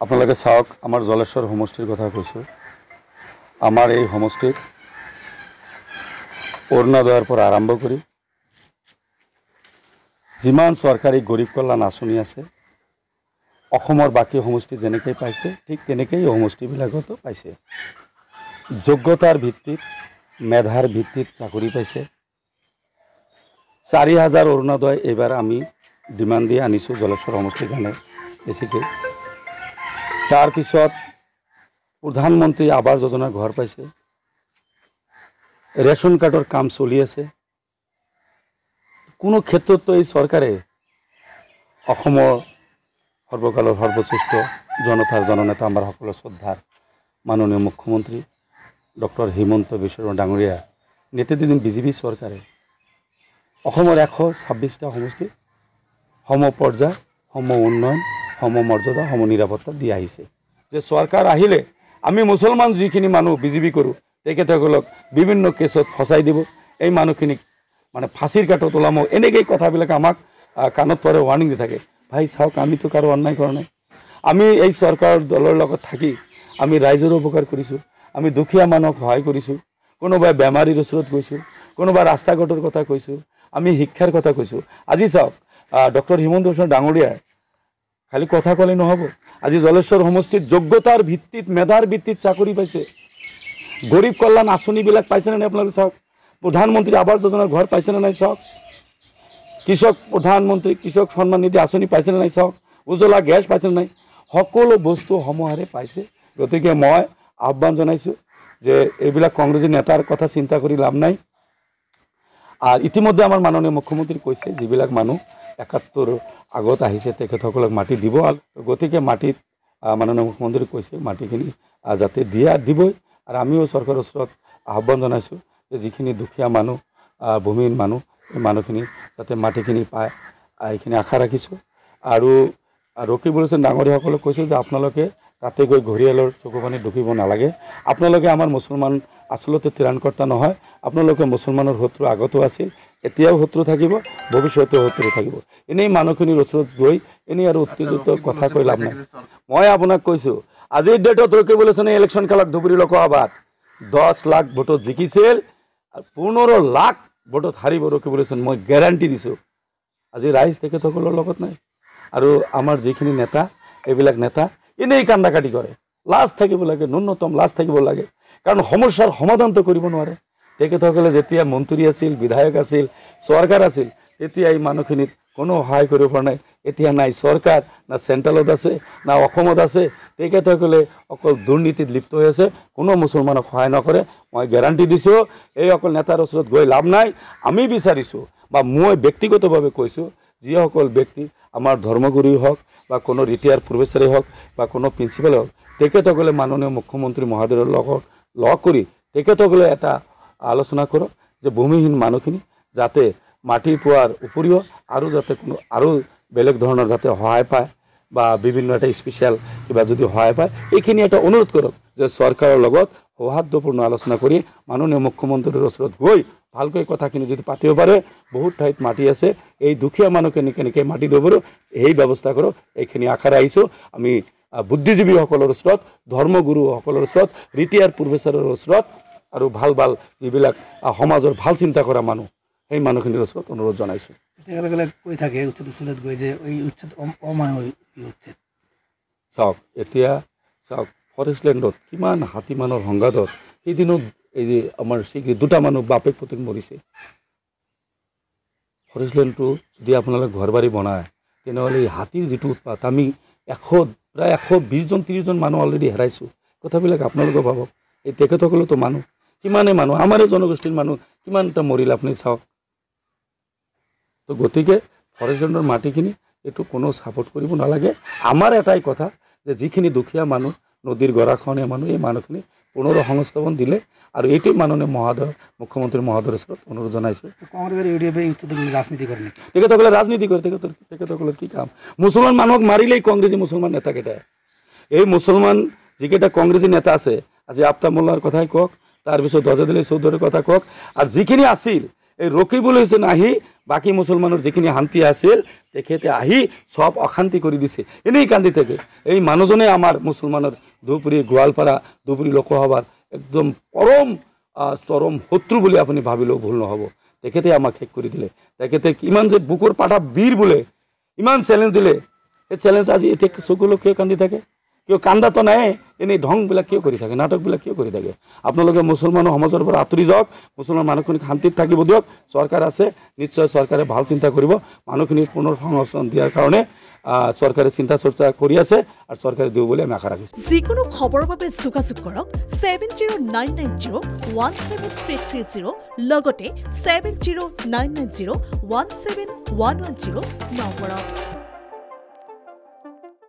আপোনালোকে চাওক আমাৰ জলেশ্বৰ সমষ্টিৰ কথা কৈছোঁ। আমাৰ এই সমষ্টিত অৰুণোদয়ৰ পৰা আৰম্ভ কৰি যিমান চৰকাৰী গৰীব কল্যাণ আঁচনি আছে অসমৰ বাকী সমষ্টি যেনেকৈ পাইছে ঠিক তেনেকৈ এই সমষ্টিবিলাকতো পাইছে। যোগ্যতাৰ ভিত্তিত মেধাৰ ভিত্তিত চাকৰি পাইছে। ৪,০০০ অৰুণোদয় এইবাৰ আমি ডিমাণ্ড দি আনিছোঁ জলেশ্বৰ সমষ্টিৰ কাৰণে বেছিকৈ। তাৰপিছত প্ৰধানমন্ত্ৰী আৱাস যোজনাৰ ঘৰ পাইছে। ৰেচন কাৰ্ডৰ কাম চলি আছে। কোনো ক্ষেত্ৰতো এই চৰকাৰে অসমৰ সৰ্বকালৰ সৰ্বশ্ৰেষ্ঠ জনতাৰ জননেতা আমাৰ সকলো শ্ৰদ্ধাৰ মাননীয় মুখ্যমন্ত্ৰী ডক্টৰ হিমন্ত বিশ্ব শৰ্মা ডাঙৰীয়া নেতৃত্বাধীন বিজেপি চৰকাৰে অসমৰ ১২৬টা সমষ্টি সম পৰ্যায়, সম উন্নয়ন, সম মৰ্যাদা, সম নিৰাপত্তা দি আহিছে। যে চৰকাৰ আহিলে আমি মুছলমান যিখিনি মানুহ বিজেপি কৰোঁ তেখেতসকলক বিভিন্ন কেছত ফচাই দিব, এই মানুহখিনিক মানে ফাঁচীৰ কাঠত ওলাম, এনেকৈ কথাবিলাক আমাক কাণত পৰে, ৱাৰ্ণিং দি থাকে। ভাই চাওক, আমিতো কাৰো অন্যায় কৰা নাই। আমি এই চৰকাৰ দলৰ লগত থাকি আমি ৰাইজৰ উপকাৰ কৰিছোঁ, আমি দুখীয়া মানুহক সহায় কৰিছোঁ, কোনোবাই বেমাৰীৰ ওচৰত গৈছোঁ, কোনোবাই ৰাস্তা ঘাটৰ কথা কৈছোঁ, আমি শিক্ষাৰ কথা কৈছোঁ। আজি চাওক ডক্টৰ হিমন্ত বিশ্ব শৰ্মা ডাঙৰীয়াই খালি কথা ক'লে নহ'ব, আজি জলেশ্বৰ সমষ্টিত যোগ্যতাৰ ভিত্তিত মেধাৰ ভিত্তিত চাকৰি পাইছে। গৰীব কল্যাণ আঁচনিবিলাক পাইছেনে নাই আপোনালোকে চাওক। প্ৰধানমন্ত্ৰী আৱাস যোজনাৰ ঘৰ পাইছেনে নাই চাওক। কৃষক প্ৰধানমন্ত্ৰী কৃষক সন্মান নিধি আঁচনি পাইছেনে নাই চাওক। উজ্জ্বলা গেছ পাইছেনে নাই, সকলো বস্তু সমাহাৰে পাইছে। গতিকে মই আহ্বান জনাইছোঁ যে এইবিলাক কংগ্ৰেছী নেতাৰ কথা চিন্তা কৰি লাভ নাই। আৰু ইতিমধ্যে আমাৰ মাননীয় মুখ্যমন্ত্ৰী কৈছে যিবিলাক মানুহ ৭১ আগত আহিছে তেখেতসকলক মাটি দিব। গতিকে মাটিত মাননীয় মুখ্যমন্ত্ৰী কৈছে মাটিখিনি যাতে দিবই। আৰু আমিও চৰকাৰৰ ওচৰত আহ্বান জনাইছোঁ যে যিখিনি দুখীয়া মানুহ ভূমিহীন মানুহ এই মানুহখিনি যাতে মাটিখিনি পায়, এইখিনি আশা ৰাখিছোঁ। আৰু ৰকিবুল হুছেইন ডাঙৰীয়াসকলক কৈছোঁ যে আপোনালোকে তাতে গৈ ঘৰিয়ালৰ চকু পানী ঢুকিব নালাগে। আপোনালোকে আমাৰ মুছলমান আচলতে ত্ৰাণকৰ্তা নহয়, আপোনালোকে মুছলমানৰ শত্ৰু আগতো আছিল, এতিয়াও শত্ৰু থাকিব, ভৱিষ্যতেও শত্ৰু থাকিব। এনেই মানুহখিনিৰ ওচৰত গৈ এনেই আৰু উত্তেজিত কথা কৈ লাভ নাই। মই আপোনাক কৈছোঁ আজিৰ ডেটত ৰকিবুল হুছেইনে ইলেকশ্যন খেলাক ধুবুৰী লোকসভাত 10 লাখ ভোটত জিকিছিল, 15 লাখ ভোটত হাৰিব ৰকিবুল হুছেইন, মই গেৰাণ্টি দিছোঁ। আজি ৰাইজ তেখেতসকলৰ লগত নাই। আৰু আমাৰ যিখিনি নেতা এইবিলাক নেতা এনেই কান্দাকাটি কৰে। লাজ থাকিব লাগে, ন্যূনতম লাজ থাকিব লাগে। কাৰণ সমস্যাৰ সমাধানটো কৰিব নোৱাৰে। তেখেতসকলে যেতিয়া মন্ত্ৰী আছিল, বিধায়ক আছিল, চৰকাৰ আছিল, তেতিয়া এই মানুহখিনিত কোনো সহায় কৰিব পৰা নাই। এতিয়া নাই চৰকাৰ, না চেণ্ট্ৰেলত আছে, না অসমত আছে, তেখেতসকলে অকল দুৰ্নীতিত লিপ্ত হৈ আছে, কোনো মুছলমানক সহায় নকৰে। মই গেৰাণ্টি দিছোঁ এই অকল নেতাৰ ওচৰত গৈ লাভ নাই। আমি বিচাৰিছোঁ বা মই ব্যক্তিগতভাৱে কৈছোঁ যিসকল ব্যক্তি আমাৰ ধৰ্মগুৰুই হওক বা কোনো ৰিটায়াৰ্ড প্ৰফেচাৰেই হওক বা কোনো প্ৰিন্সিপাল হওক, তেখেতসকলে মাননীয় মুখ্যমন্ত্ৰী মহোদয়ৰ লগত লগ কৰি তেখেতসকলে এটা আলোচনা কৰক যে ভূমিহীন মানুহখিনি যাতে মাটি পোৱাৰ উপৰিও আৰু যাতে কোনো আৰু বেলেগ ধৰণৰ যাতে সহায় পায় বা বিভিন্ন এটা স্পেচিয়েল কিবা যদি সহায় পায়, এইখিনি এটা অনুৰোধ কৰক যে চৰকাৰৰ লগত সৌহাৰ্দ্যপূৰ্ণ আলোচনা কৰি মাননীয় মুখ্যমন্ত্ৰীৰ ওচৰত গৈ ভালকৈ কথাখিনি যদি পাতিব পাৰে। বহুত ঠাইত মাটি আছে, এই দুখীয়া মানুহখিনি কেনেকৈ মাটি দিব পাৰোঁ সেই ব্যৱস্থা কৰক, এইখিনি আশা ৰাখিছোঁ। আমি বুদ্ধিজীৱীসকলৰ ওচৰত, ধৰ্মগুৰুসকলৰ ওচৰত, ৰিটায়াৰ্ড প্ৰফেচাৰৰ ওচৰত আৰু ভাল ভাল যিবিলাক সমাজৰ ভাল চিন্তা কৰা মানুহ সেই মানুহখিনিৰ ওচৰত অনুৰোধ জনাইছোঁ। কৈ থাকে উচ্ছেদ গৈ যে এই উচ্ছেদ অমানৱিক উচ্ছেদ। চাওক এতিয়া চাওক ফৰেষ্টলেণ্ডত কিমান হাতী মানুহৰ সংঘাতত সেইদিনো এই যে আমাৰ শীঘ্ৰ 2টা মানুহ বাপেক পুতেক মৰিছে। ফৰেষ্টলেণ্ডটো যদি আপোনালোকে ঘৰ বাৰী বনায় তেনেহ'লে এই হাতীৰ যিটো উৎপাত, আমি প্ৰায় 120জন 30জন মানুহ অলৰেডি হেৰাইছোঁ। কথাবিলাক আপোনালোকে ভাবক, এই তেখেতসকলেতো মানুহ, কিমানেই মানুহ আমাৰে জনগোষ্ঠীৰ মানুহ কিমানটা মৰিল আপুনি চাওক। তো গতিকে ফৰেষ্টলেণ্ডৰ মাটিখিনি এইটো কোনো ছাপোৰ্ট কৰিব নালাগে। আমাৰ এটাই কথা যে যিখিনি দুখীয়া মানুহ, নদীৰ গৰাখহনীয়া মানুহ, এই মানুহখিনি পুনৰ সংস্থাপন দিলে আৰু এইটো মাননীয় মুখ্যমন্ত্ৰী মহোদয়ৰ ওচৰত অনুৰোধ জনাইছোঁ। কংগ্ৰেছৰ ৰাজনীতি কৰে নেকি? তেখেতসকলে ৰাজনীতি কৰে, তেখেতসকলৰ কি কাম? মুছলমান মানুহক মাৰিলেই কংগ্ৰেছী মুছলমান নেতাকেইটাই, এই মুছলমান যিকেইটা কংগ্ৰেছী নেতা আছে, আজি আফতাব মোল্লাৰ কথাই কওক, তাৰপিছত অজাদ আলী চৌধুৰীৰ কথা কওক, আৰু যিখিনি আছিল এই ৰকিবুল হুছেইন আহি বাকী মুছলমানৰ যিখিনি শান্তি আছিল তেখেতে আহি সব অশান্তি কৰি দিছে এনেই কান্দি থাকে এই মানুহজনে আমাৰ মুছলমানৰ ধুবুৰী গোৱালপাৰা ধুবুৰী লোকসভাৰ একদম চৰম শত্ৰু বুলি আপুনি ভাবিলেও ভুল নহ'ব তেখেতে আমাক শেষ কৰি দিলে তেখেতে কিমান যে বুকুৰ পাঠা বীৰ বোলে ইমান চেলেঞ্জ দিলে এই চেলেঞ্জ আজি এতিয়া চকুলো কিয় কান্দি থাকে কিয় কান্দাতো নাই এনেই ঢংবিলাক কিয় কৰি থাকে নাটকবিলাক কিয় কৰি থাকে আপোনালোকে মুছলমান সমাজৰ পৰা আঁতৰি যাওক মুছলমান মানুহখিনি শান্তিত থাকিব দিয়ক চৰকাৰ আছে নিশ্চয় চৰকাৰে ভাল চিন্তা কৰিব মানুহখিনি পুনৰ সংৰক্ষণ দিয়াৰ কাৰণে চৰকাৰে চিন্তা চৰ্চা কৰি আছে আৰু চৰকাৰে দিব বুলি আমি আশা ৰাখিছোঁ যিকোনো খবৰৰ বাবে যোগাযোগ কৰক 7099017330 লগতে 7099017110 নম্বৰত